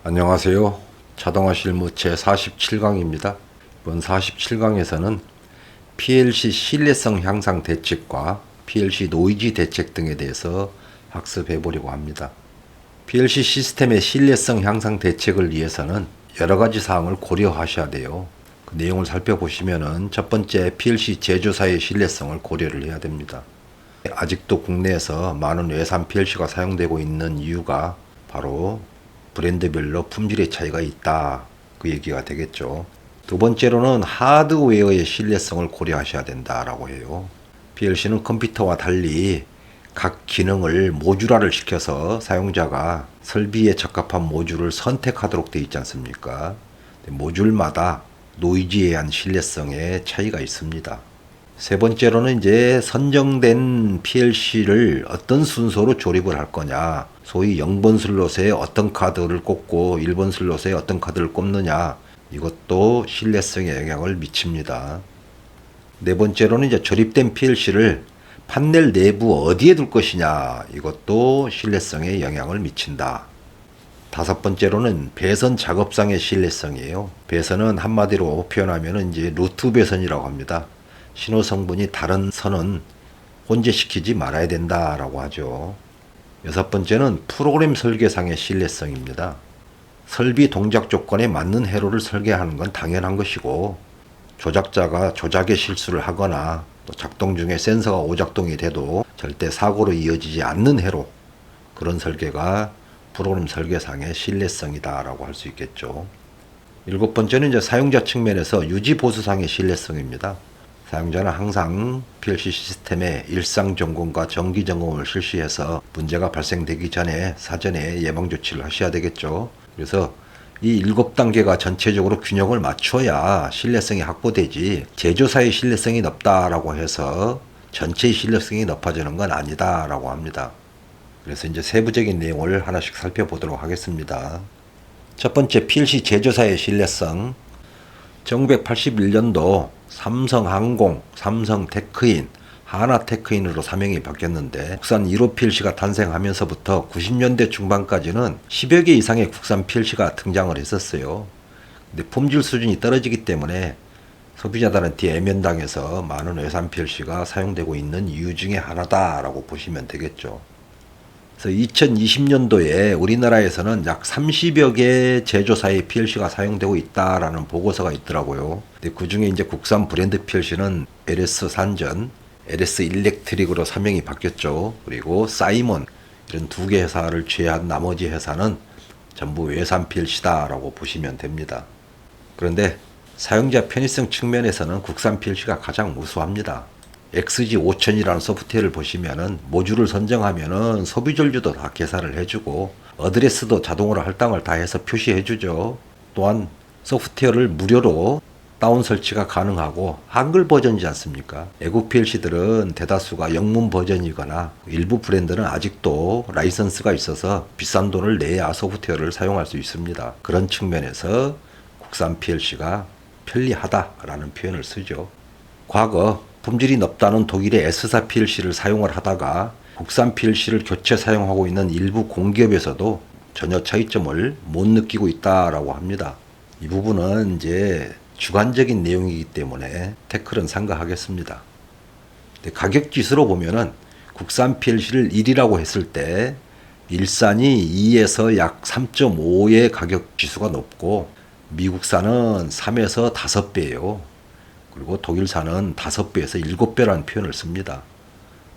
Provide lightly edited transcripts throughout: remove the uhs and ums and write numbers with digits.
안녕하세요. 자동화 실무 제 47강입니다. 이번 47강에서는 PLC 신뢰성 향상 대책과 PLC 노이즈 대책 등에 대해서 학습해 보려고 합니다. PLC 시스템의 신뢰성 향상 대책을 위해서는 여러 가지 사항을 고려하셔야 돼요. 그 내용을 살펴보시면은 첫 번째, PLC 제조사의 신뢰성을 고려를 해야 됩니다. 아직도 국내에서 많은 외산 PLC가 사용되고 있는 이유가 바로 브랜드별로 품질의 차이가 있다, 그 얘기가 되겠죠. 두 번째로는 하드웨어의 신뢰성을 고려하셔야 된다라고 해요. PLC는 컴퓨터와 달리 각 기능을 모듈화를 시켜서 사용자가 설비에 적합한 모듈을 선택하도록 되어 있지 않습니까? 모듈마다 노이즈에 의한 신뢰성의 차이가 있습니다. 세 번째로는 이제 선정된 PLC를 어떤 순서로 조립을 할 거냐, 소위 0번 슬롯에 어떤 카드를 꽂고 1번 슬롯에 어떤 카드를 꼽느냐, 이것도 신뢰성에 영향을 미칩니다. 네 번째로는 이제 조립된 PLC를 판넬 내부 어디에 둘 것이냐, 이것도 신뢰성에 영향을 미친다. 다섯 번째로는 배선 작업상의 신뢰성이에요. 배선은 한마디로 표현하면 이제 루트 배선이라고 합니다. 신호 성분이 다른 선은 혼재시키지 말아야 된다라고 하죠. 여섯 번째는 프로그램 설계상의 신뢰성입니다. 설비 동작 조건에 맞는 회로를 설계하는 건 당연한 것이고, 조작자가 조작의 실수를 하거나 또 작동 중에 센서가 오작동이 돼도 절대 사고로 이어지지 않는 회로, 그런 설계가 프로그램 설계상의 신뢰성이다라고 할 수 있겠죠. 일곱 번째는 이제 사용자 측면에서 유지 보수상의 신뢰성입니다. 사용자는 항상 PLC 시스템의 일상 점검과 정기 점검을 실시해서 문제가 발생되기 전에 사전에 예방 조치를 하셔야 되겠죠. 그래서 이 7단계가 전체적으로 균형을 맞춰야 신뢰성이 확보되지, 제조사의 신뢰성이 높다라고 해서 전체의 신뢰성이 높아지는 건 아니다라고 합니다. 그래서 이제 세부적인 내용을 하나씩 살펴보도록 하겠습니다. 첫 번째, PLC 제조사의 신뢰성. 1981년도 삼성항공, 삼성테크인, 하나테크인으로 사명이 바뀌었는데, 국산 1호 PLC가 탄생하면서부터 90년대 중반까지는 10여 개 이상의 국산 PLC가 등장을 했었어요. 근데 품질 수준이 떨어지기 때문에 소비자들한테 애면당해서 많은 외산 PLC가 사용되고 있는 이유 중에 하나다라고 보시면 되겠죠. 그래서 2020년도에 우리나라에서는 약 30여 개 제조사의 PLC가 사용되고 있다라는 보고서가 있더라고요. 근데 그 중에 이제 국산 브랜드 PLC는 LS 산전, LS 일렉트릭으로 사명이 바뀌었죠. 그리고 사이먼, 이런 두 개 회사를 제외한 나머지 회사는 전부 외산 PLC다라고 보시면 됩니다. 그런데 사용자 편의성 측면에서는 국산 PLC가 가장 우수합니다. XG5000이라는 소프트웨어를 보시면은 모듈을 선정하면은 소비 전류도 다 계산을 해주고 어드레스도 자동으로 할당을 다 해서 표시해주죠. 또한 소프트웨어를 무료로 다운 설치가 가능하고 한글 버전이지 않습니까? 외국 PLC들은 대다수가 영문 버전이거나 일부 브랜드는 아직도 라이선스가 있어서 비싼 돈을 내야 소프트웨어를 사용할 수 있습니다. 그런 측면에서 국산 PLC가 편리하다라는 표현을 쓰죠. 과거 품질이 높다는 독일의 S사 PLC를 사용을 하다가 국산 PLC를 교체 사용하고 있는 일부 공기업에서도 전혀 차이점을 못 느끼고 있다라고 합니다. 이 부분은 이제 주관적인 내용이기 때문에 태클은 삼가하겠습니다. 가격 지수로 보면은 국산 PLC를 1이라고 했을 때 일산이 2에서 약 3.5의 가격 지수가 높고, 미국산은 3에서 5배예요. 그리고 독일산은 5배에서 7배라는 표현을 씁니다.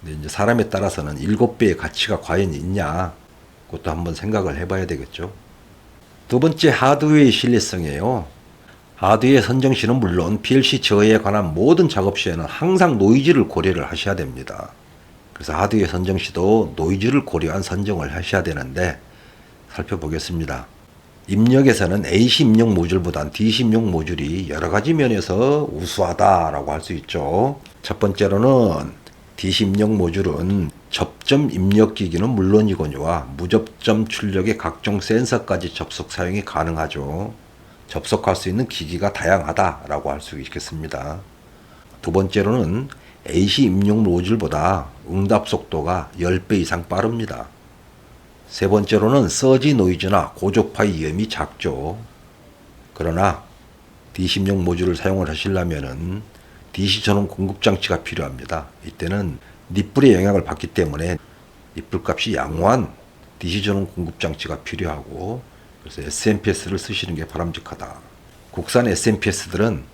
근데 이제 사람에 따라서는 7배의 가치가 과연 있냐, 그것도 한번 생각을 해봐야 되겠죠. 두 번째, 하드웨어의 신뢰성이에요. 하드웨어 선정 시는 물론 PLC 저해에 관한 모든 작업 시에는 항상 노이즈를 고려를 하셔야 됩니다. 그래서 하드웨어 선정 시도 노이즈를 고려한 선정을 하셔야 되는데, 살펴보겠습니다. 입력에서는 AC 입력 모듈보단 DC 입력 모듈이 여러 가지 면에서 우수하다라고 할 수 있죠. 첫 번째로는 DC 입력 모듈은 접점 입력 기기는 물론이거니와 무접점 출력의 각종 센서까지 접속 사용이 가능하죠. 접속할 수 있는 기기가 다양하다라고 할 수 있겠습니다. 두 번째로는 AC 입력 모듈보다 응답 속도가 10배 이상 빠릅니다. 세 번째로는 서지 노이즈나 고적파의 위험이 작죠. 그러나 DC용 모듈을 사용을 하시려면은 DC 전원 공급 장치가 필요합니다. 이때는 닛불의 영향을 받기 때문에 닛불 값이 양호한 DC 전원 공급 장치가 필요하고, 그래서 SMPS를 쓰시는 게 바람직하다. 국산 SMPS들은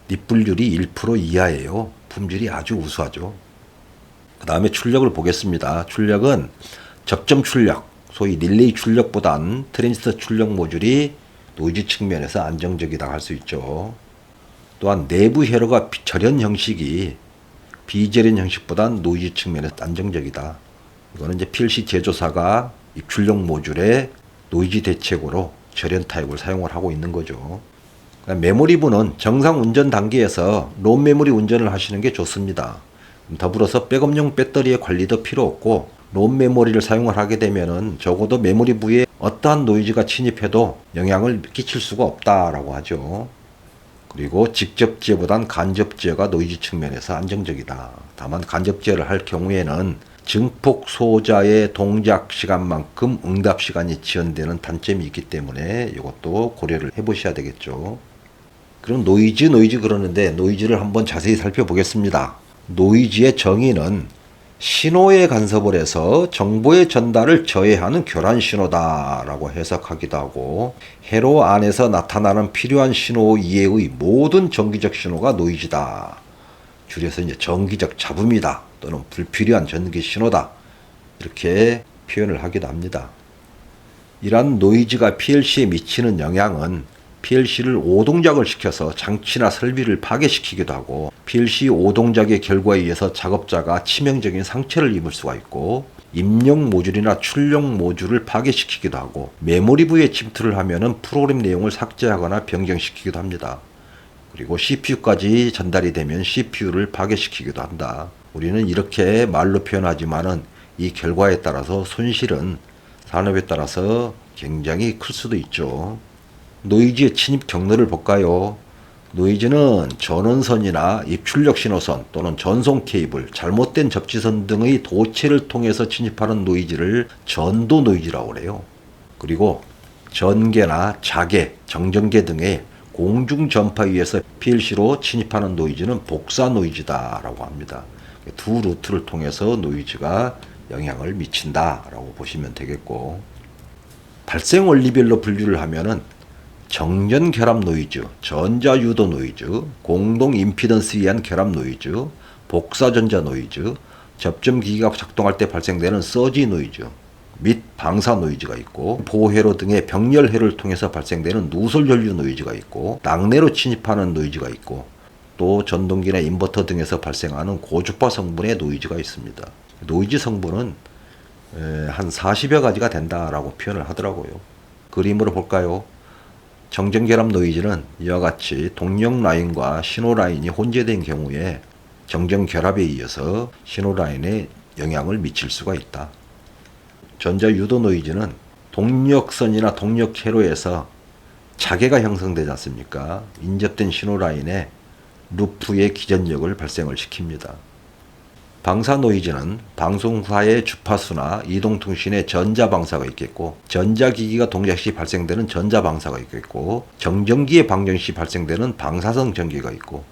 닛불률이 1% 이하예요. 품질이 아주 우수하죠. 그 다음에 출력을 보겠습니다. 출력은 접점 출력, 소위 릴레이 출력보단 트랜지스터 출력 모듈이 노이즈 측면에서 안정적이다 할 수 있죠. 또한 내부 회로가 절연 형식이 비절연 형식보단 노이즈 측면에서 안정적이다. 이거는 이제 PLC 제조사가 이 출력 모듈의 노이즈 대책으로 절연 타입을 사용을 하고 있는 거죠. 메모리부는 정상 운전 단계에서 롬 메모리 운전을 하시는 게 좋습니다. 더불어서 백업용 배터리의 관리도 필요 없고, 롬 메모리를 사용을 하게 되면은 적어도 메모리부에 어떠한 노이즈가 침입해도 영향을 끼칠 수가 없다라고 하죠. 그리고 직접 제어보단 간접 제어가 노이즈 측면에서 안정적이다. 다만 간접 제어를 할 경우에는 증폭 소자의 동작 시간만큼 응답 시간이 지연되는 단점이 있기 때문에 이것도 고려를 해보셔야 되겠죠. 그럼 노이즈 그러는데 노이즈를 한번 자세히 살펴보겠습니다. 노이즈의 정의는 신호에 간섭을 해서 정보의 전달을 저해하는 교란 신호다라고 해석하기도 하고, 회로 안에서 나타나는 필요한 신호 이외의 모든 정기적 신호가 노이즈다. 줄여서 이제 정기적 잡음이다 또는 불필요한 전기 신호다, 이렇게 표현을 하기도 합니다. 이러한 노이즈가 PLC에 미치는 영향은 PLC를 오동작을 시켜서 장치나 설비를 파괴시키기도 하고, PLC 오동작의 결과에 의해서 작업자가 치명적인 상처를 입을 수가 있고, 입력 모듈이나 출력 모듈을 파괴시키기도 하고, 메모리부에 침투를 하면은 프로그램 내용을 삭제하거나 변경시키기도 합니다. 그리고 CPU까지 전달이 되면 CPU를 파괴시키기도 한다. 우리는 이렇게 말로 표현하지만은 이 결과에 따라서 손실은 산업에 따라서 굉장히 클 수도 있죠. 노이즈의 침입 경로를 볼까요? 노이즈는 전원선이나 입출력 신호선 또는 전송 케이블, 잘못된 접지선 등의 도체를 통해서 침입하는 노이즈를 전도 노이즈라고 그래요. 그리고 전개나 자개, 정전개 등의 공중 전파에 의해서 PLC로 침입하는 노이즈는 복사 노이즈다라고 합니다. 두 루트를 통해서 노이즈가 영향을 미친다라고 보시면 되겠고, 발생 원리별로 분류를 하면은 정전 결합 노이즈, 전자 유도 노이즈, 공동 임피던스에 의한 결합 노이즈, 복사 전자 노이즈, 접점 기기가 작동할 때 발생되는 서지 노이즈 및 방사 노이즈가 있고, 보회로 등의 병렬 회로를 통해서 발생되는 누설 전류 노이즈가 있고, 낙내로 침입하는 노이즈가 있고, 또 전동기나 인버터 등에서 발생하는 고주파 성분의 노이즈가 있습니다. 노이즈 성분은 한 40여 가지가 된다라고 표현을 하더라고요. 그림으로 볼까요? 정전 결합 노이즈는 이와 같이 동력 라인과 신호 라인이 혼재된 경우에 정전 결합에 의해서 신호 라인에 영향을 미칠 수가 있다. 전자 유도 노이즈는 동력선이나 동력 회로에서 자개가 형성되지 않습니까? 인접된 신호 라인에 루프의 기전력을 발생을 시킵니다. 방사 노이즈는 방송사의 주파수나 이동통신의 전자방사가 있겠고, 전자기기가 동작 시 발생되는 전자방사가 있겠고, 정전기의 방전 시 발생되는 방사성 전기가 있고,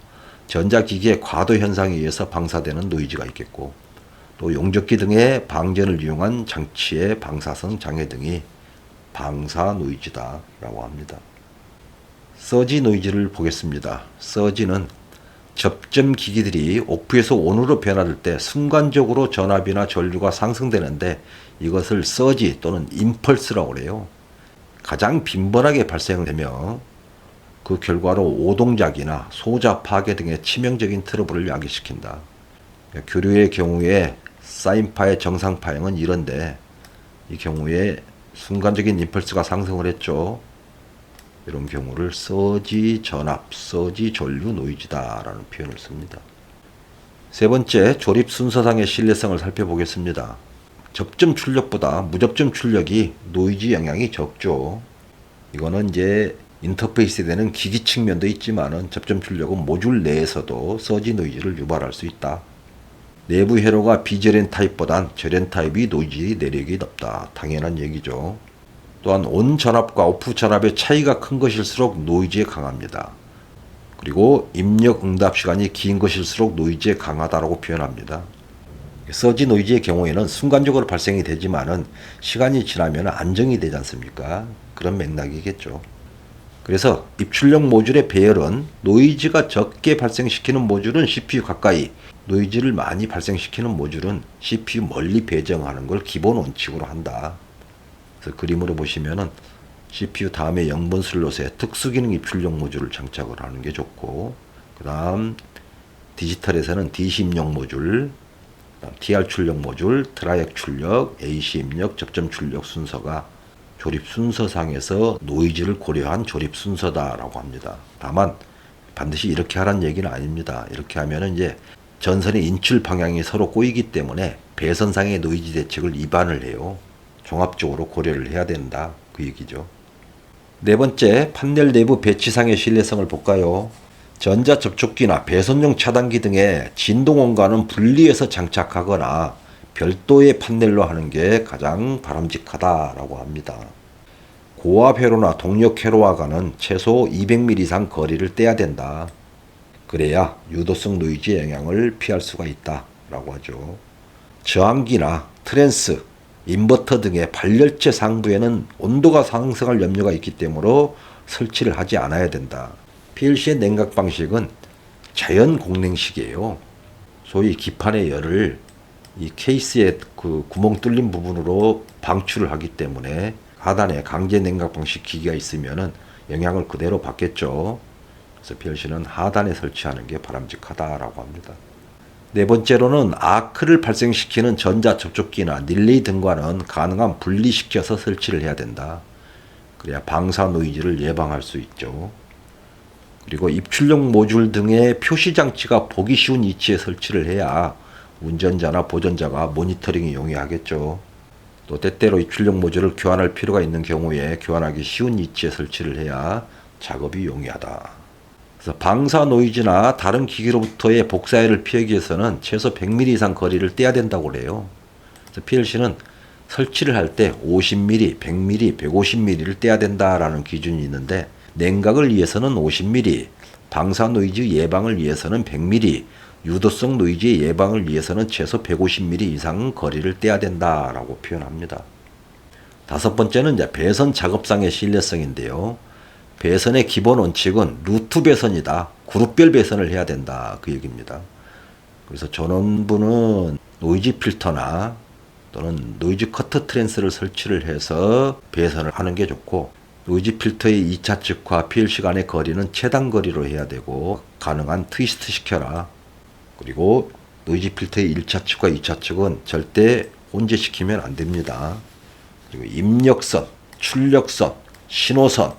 전자기기의 과도 현상에 의해서 방사되는 노이즈가 있겠고, 또 용접기 등의 방전을 이용한 장치의 방사성 장애 등이 방사 노이즈다라고 합니다. 서지 노이즈를 보겠습니다. 서지는 접점 기기들이 오프에서 온으로 변화될 때 순간적으로 전압이나 전류가 상승되는데 이것을 서지 또는 임펄스라고 그래요. 가장 빈번하게 발생되며 그 결과로 오동작이나 소자 파괴 등의 치명적인 트러블을 야기시킨다. 교류의 경우에 사인파의 정상 파형은 이런데, 이 경우에 순간적인 임펄스가 상승을 했죠. 이런 경우를 서지 전압, 서지 전류 노이즈다라는 표현을 씁니다. 세 번째, 조립 순서상의 신뢰성을 살펴보겠습니다. 접점 출력보다 무접점 출력이 노이즈 영향이 적죠. 이거는 이제 인터페이스에 되는 기기 측면도 있지만은 접점 출력은 모듈 내에서도 서지 노이즈를 유발할 수 있다. 내부 회로가 비절연 타입보단 절연 타입이 노이즈 내력이 높다. 당연한 얘기죠. 또한 온 전압과 오프 전압의 차이가 큰 것일수록 노이즈에 강합니다. 그리고 입력 응답 시간이 긴 것일수록 노이즈에 강하다고 표현합니다. 서지 노이즈의 경우에는 순간적으로 발생이 되지만은 시간이 지나면 안정이 되지 않습니까? 그런 맥락이겠죠. 그래서 입출력 모듈의 배열은 노이즈가 적게 발생시키는 모듈은 CPU 가까이, 노이즈를 많이 발생시키는 모듈은 CPU 멀리 배정하는 걸 기본 원칙으로 한다. 그래서 그림으로 보시면은 CPU 다음에 0번 슬롯에 특수기능 입출력 모듈을 장착을 하는 게 좋고, 그 다음 디지털에서는 DC 입력 모듈, TR 출력 모듈, 드라이액 출력, AC 입력, 접점 출력 순서가 조립 순서상에서 노이즈를 고려한 조립 순서다라고 합니다. 다만 반드시 이렇게 하라는 얘기는 아닙니다. 이렇게 하면은 이제 전선의 인출 방향이 서로 꼬이기 때문에 배선상의 노이즈 대책을 위반을 해요. 종합적으로 고려를 해야 된다. 그 얘기죠. 네 번째, 판넬 내부 배치상의 신뢰성을 볼까요? 전자 접촉기나 배선용 차단기 등의 진동원과는 분리해서 장착하거나 별도의 판넬로 하는 게 가장 바람직하다라고 합니다. 고압 회로나 동력 회로와는 최소 200mm 이상 거리를 떼야 된다. 그래야 유도성 노이즈의 영향을 피할 수가 있다라고 하죠. 저항기나 트랜스, 인버터 등의 발열체 상부에는 온도가 상승할 염려가 있기 때문에 설치를 하지 않아야 된다. PLC의 냉각 방식은 자연 공냉식이에요. 소위 기판의 열을 이 케이스의 그 구멍 뚫린 부분으로 방출을 하기 때문에 하단에 강제 냉각 방식 기기가 있으면은 영향을 그대로 받겠죠. 그래서 PLC는 하단에 설치하는 게 바람직하다라고 합니다. 네 번째로는 아크를 발생시키는 전자 접촉기나 릴레이 등과는 가능한 분리시켜서 설치를 해야 된다. 그래야 방사 노이즈를 예방할 수 있죠. 그리고 입출력 모듈 등의 표시 장치가 보기 쉬운 위치에 설치를 해야 운전자나 보전자가 모니터링이 용이하겠죠. 또 때때로 입출력 모듈을 교환할 필요가 있는 경우에 교환하기 쉬운 위치에 설치를 해야 작업이 용이하다. 그래서 방사 노이즈나 다른 기기로부터의 복사열을 피하기 위해서는 최소 100mm 이상 거리를 떼야 된다고 그래요. 그래서 PLC는 설치를 할 때 50mm, 100mm, 150mm를 떼야 된다라는 기준이 있는데 냉각을 위해서는 50mm, 방사 노이즈 예방을 위해서는 100mm, 유도성 노이즈의 예방을 위해서는 최소 150mm 이상 거리를 떼야 된다라고 표현합니다. 다섯 번째는 이제 배선 작업상의 신뢰성인데요. 배선의 기본 원칙은 루트 배선이다. 그룹별 배선을 해야 된다. 그 얘기입니다. 그래서 전원부는 노이즈 필터나 또는 노이즈 커터 트랜스를 설치를 해서 배선을 하는 게 좋고, 노이즈 필터의 2차 측과 PLC 간의 거리는 최단 거리로 해야 되고 가능한 트위스트 시켜라. 그리고 노이즈 필터의 1차 측과 2차 측은 절대 혼재시키면 안 됩니다. 그리고 입력선, 출력선, 신호선,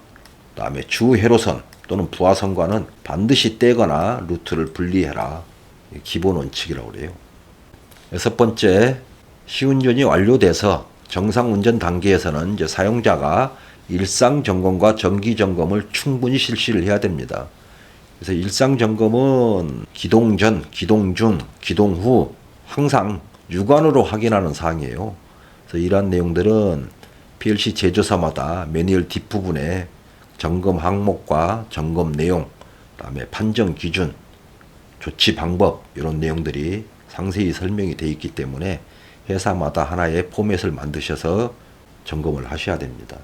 그 다음에 주회로선 또는 부하선과는 반드시 떼거나 루트를 분리해라. 기본 원칙이라고 그래요. 여섯 번째, 시운전이 완료돼서 정상 운전 단계에서는 이제 사용자가 일상 점검과 정기 점검을 충분히 실시를 해야 됩니다. 그래서 일상 점검은 기동 전, 기동 중, 기동 후 항상 육안으로 확인하는 사항이에요. 그래서 이러한 내용들은 PLC 제조사마다 매뉴얼 뒷부분에 점검 항목과 점검 내용, 그다음에 판정 기준, 조치 방법 이런 내용들이 상세히 설명이 되어 있기 때문에 회사마다 하나의 포맷을 만드셔서 점검을 하셔야 됩니다.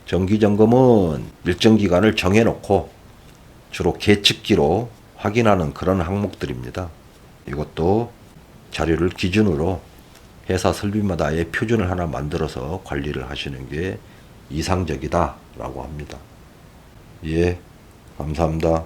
정기 점검은 일정 기간을 정해놓고 주로 계측기로 확인하는 그런 항목들입니다. 이것도 자료를 기준으로 회사 설비마다의 표준을 하나 만들어서 관리를 하시는 게 이상적이다라고 합니다. 예, 감사합니다.